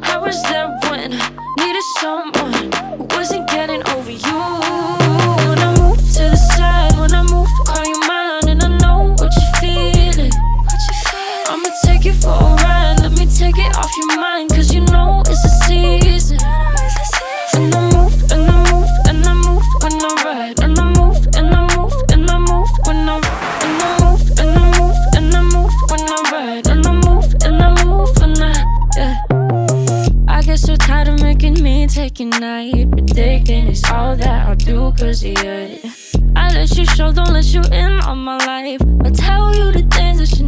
I was there when needed someone who wasn't getting over you. When I move to the side, when I move, call you mine, and I know what you're feeling. I'ma take you for a ride, let me take it off your mind, cause you know it's a season. And I move, and I move, and I move when I ride, and I move, and I move, and I move when I move, and I move, and I move when I ride, and I move, and I move when yeah. I get so tired of making me take your night, predicting it's all that I'll do cause of you. I let you show, don't let you in on my life. I tell you the things that you